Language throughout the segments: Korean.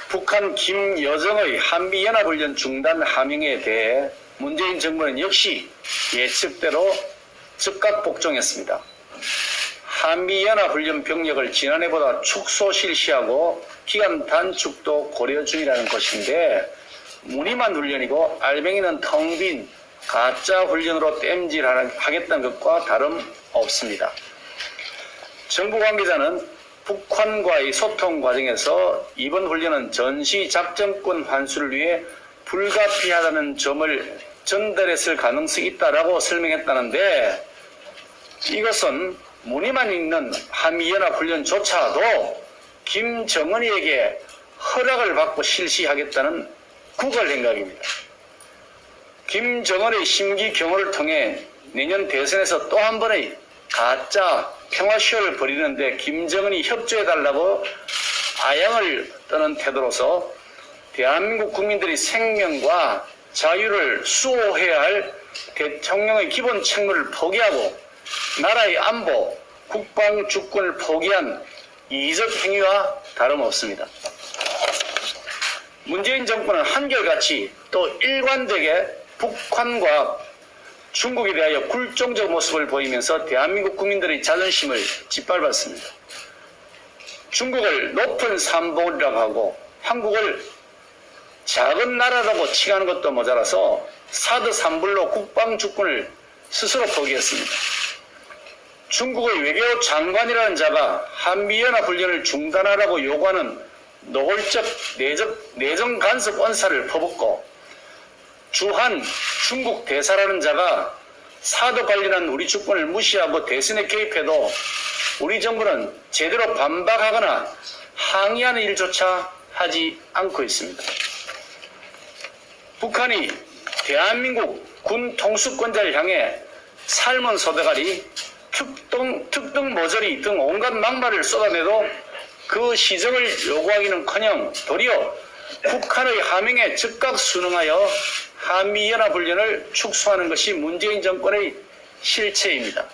북한 김여정의 한미연합훈련 중단 하명에 대해 문재인 정부는 역시 예측대로 즉각 복종했습니다. 한미연합훈련 병력을 지난해보다 축소 실시하고 기간 단축도 고려 중이라는 것인데 무늬만 훈련이고 알맹이는 텅 빈 가짜 훈련으로 땜질하겠다는 것과 다름없습니다. 정부 관계자는 북한과의 소통 과정에서 이번 훈련은 전시작전권 환수를 위해 불가피하다는 점을 전달했을 가능성이 있다라고 설명했다는데 이것은 무늬만 있는 한미연합훈련조차도 김정은이에게 허락을 받고 실시하겠다는 구걸 행각입니다. 김정은의 심기 경호를 통해 내년 대선에서 또 한 번의 가짜 평화쇼를 벌이는데 김정은이 협조해달라고 아양을 떠는 태도로서 대한민국 국민들의 생명과 자유를 수호해야 할 대통령의 기본 책무를 포기하고 나라의 안보, 국방 주권을 포기한 이적 행위와 다름없습니다. 문재인 정부는 한결같이 또 일관되게 북한과 중국에 대하여 굴종적 모습을 보이면서 대한민국 국민들의 자존심을 짓밟았습니다. 중국을 높은 삼봉이라고 하고 한국을 작은 나라라고 칭하는 것도 모자라서 사드 삼불로 국방 주권을 스스로 포기했습니다. 중국의 외교 장관이라는 자가 한미연합훈련을 중단하라고 요구하는 노골적 내정 간섭 언사를 퍼붓고 주한 중국 대사라는 자가 사드 관련한 우리 주권을 무시하고 대선에 개입해도 우리 정부는 제대로 반박하거나 항의하는 일조차 하지 않고 있습니다. 북한이 대한민국 군 통수권자를 향해 삶은 소대가리, 특등 모조리 등 온갖 막말을 쏟아내도 그 시정을 요구하기는커녕 도리어 북한의 하명에 즉각 순응하여 한미연합훈련을 축소하는 것이 문재인 정권의 실체입니다.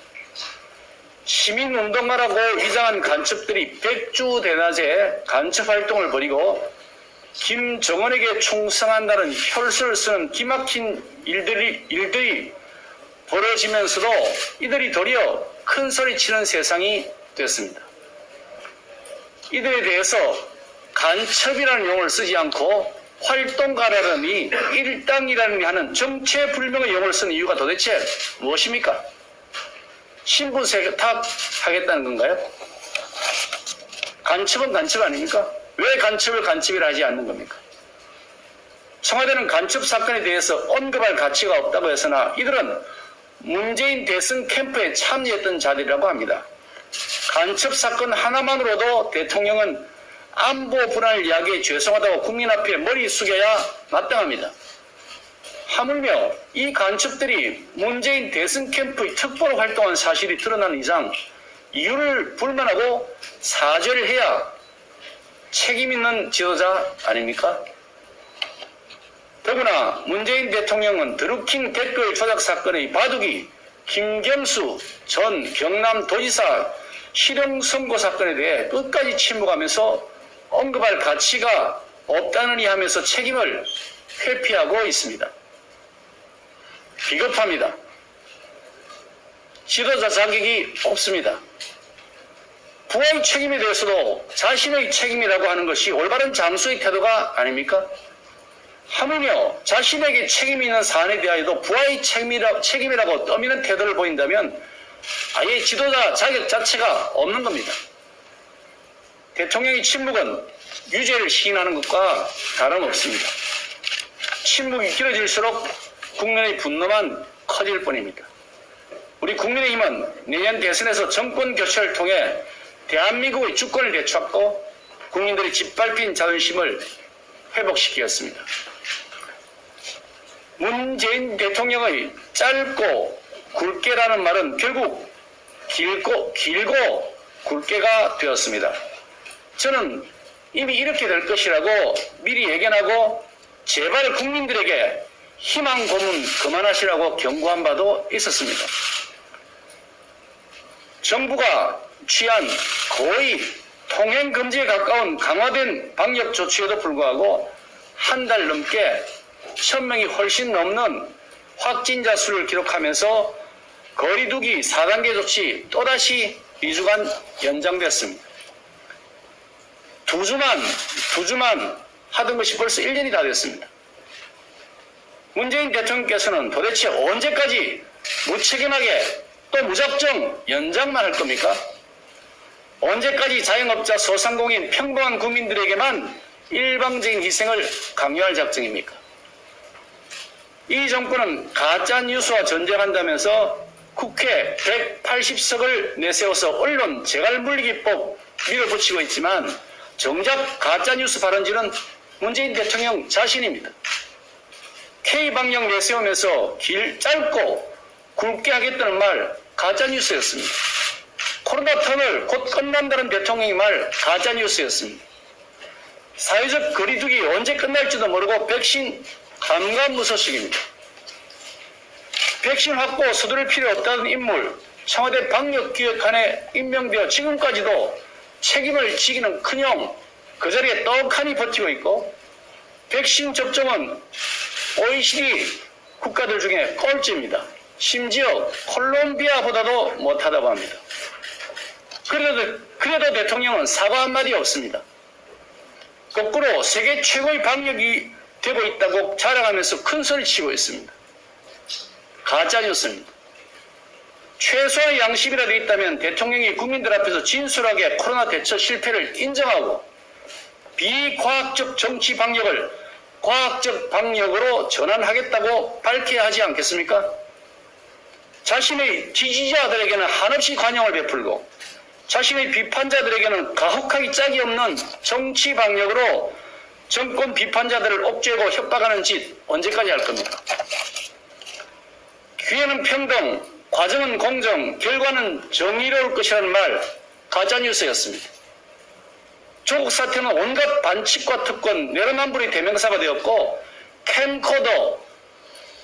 시민운동가라고 위장한 간첩들이 백주대낮에 간첩활동을 벌이고 김정은에게 충성한다는 혈서를 쓰는 기막힌 일들이 벌어지면서도 이들이 도리어 큰 소리치는 세상이 됐습니다. 이들에 대해서 간첩이라는 용어를 쓰지 않고 활동가라느니 일당이라느니 하는 정체불명의 용어를 쓰는 이유가 도대체 무엇입니까? 신분 세탁하겠다는 건가요? 간첩은 간첩 아닙니까? 왜 간첩을 간첩이라 하지 않는 겁니까? 청와대는 간첩 사건에 대해서 언급할 가치가 없다고 해서나 이들은 문재인 대선 캠프에 참여했던 자들이라고 합니다. 간첩 사건 하나만으로도 대통령은 안보 불안을 이야기해 죄송하다고 국민 앞에 머리 숙여야 마땅합니다. 하물며 이 간첩들이 문재인 대선 캠프의 특보로 활동한 사실이 드러난 이상 이유를 불문하고 사죄를 해야 책임 있는 지도자 아닙니까? 더구나 문재인 대통령은 드루킹 댓글 조작 사건의 바둑이 김경수 전 경남도지사 실형 선고 사건에 대해 끝까지 침묵하면서 언급할 가치가 없다느니 하면서 책임을 회피하고 있습니다. 비겁합니다. 지도자 자격이 없습니다. 부하의 책임에 대해서도 자신의 책임이라고 하는 것이 올바른 장수의 태도가 아닙니까? 하물며 자신에게 책임이 있는 사안에 대하여도 부하의 책임이라고 떠미는 태도를 보인다면 아예 지도자 자격 자체가 없는 겁니다. 대통령의 침묵은 유죄를 시인하는 것과 다름없습니다. 침묵이 길어질수록 국민의 분노만 커질 뿐입니다. 우리 국민의힘은 내년 대선에서 정권 교체를 통해 대한민국의 주권을 되찾고 국민들의 짓밟힌 자존심을 회복시키겠습니다. 문재인 대통령의 짧고 굵게라는 말은 결국 길고 굵게가 되었습니다. 저는 이미 이렇게 될 것이라고 미리 예견하고 제발 국민들에게 희망 고문 그만하시라고 경고한 바도 있었습니다. 정부가 취한 거의 통행 금지에 가까운 강화된 방역 조치에도 불구하고 한 달 넘게 1000명이 훨씬 넘는 확진자 수를 기록하면서 거리두기 4단계 조치 또다시 2주간 연장됐습니다. 두 주만 하던 것이 벌써 1년이 다 됐습니다. 문재인 대통령께서는 도대체 언제까지 무책임하게 또 무작정 연장만 할 겁니까? 언제까지 자영업자, 소상공인, 평범한 국민들에게만 일방적인 희생을 강요할 작정입니까? 이 정권은 가짜뉴스와 전쟁한다면서 국회 180석을 내세워서 언론 재갈물리기법 밀어붙이고 있지만 정작 가짜뉴스 발언지는 문재인 대통령 자신입니다. K방역 내세우면서 길 짧고 굵게 하겠다는 말 가짜뉴스였습니다. 코로나 터널 곧 끝난다는 대통령의 말 가짜뉴스였습니다. 사회적 거리두기 언제 끝날지도 모르고 백신 감감무소식입니다. 백신 확보 서두를 필요 없다는 인물 청와대 방역기획관에 임명되어 지금까지도 책임을 지기는커녕 그 자리에 떡하니 버티고 있고 백신 접종은 OECD 국가들 중에 꼴찌입니다. 심지어 콜롬비아보다도 못하다고 합니다. 그래도 대통령은 사과 한마디 없습니다. 거꾸로 세계 최고의 방역이 되고 있다고 자랑하면서 큰소리 치고 있습니다. 가짜뉴스입니다. 최소한의 양심이라도 있다면 대통령이 국민들 앞에서 진솔하게 코로나 대처 실패를 인정하고 비과학적 정치 방역을 과학적 방역으로 전환하겠다고 밝혀야 하지 않겠습니까? 자신의 지지자들에게는 한없이 관용을 베풀고 자신의 비판자들에게는 가혹하기 짝이 없는 정치 방역으로 정권 비판자들을 옥죄고 협박하는 짓 언제까지 할 겁니까? 기회는 평등, 과정은 공정, 결과는 정의로울 것이라는 말 가짜뉴스였습니다. 조국 사태는 온갖 반칙과 특권, 내로남불의 대명사가 되었고 캠코더,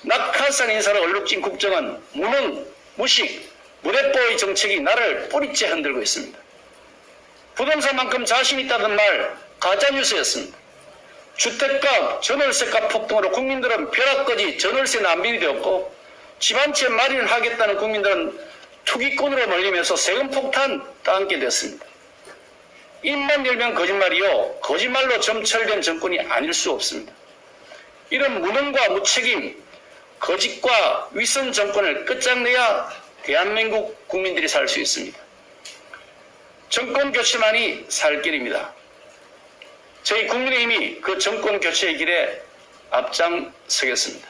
낙하산 인사를 얼룩진 국정은 무능, 무식, 무대뽀의 정책이 나를 뿌리째 흔들고 있습니다. 부동산만큼 자신 있다던 말 가짜뉴스였습니다. 주택값, 전월세값 폭등으로 국민들은 벼락거지 전월세 난민이 되었고 집 한 채 마련하겠다는 국민들은 투기꾼으로 몰리면서 세금 폭탄 당하게 됐습니다. 입만 열면 거짓말이요. 거짓말로 점철된 정권이 아닐 수 없습니다. 이런 무능과 무책임, 거짓과 윗선 정권을 끝장내야 대한민국 국민들이 살 수 있습니다. 정권 교체만이 살 길입니다. 저희 국민의힘이 그 정권 교체의 길에 앞장서겠습니다.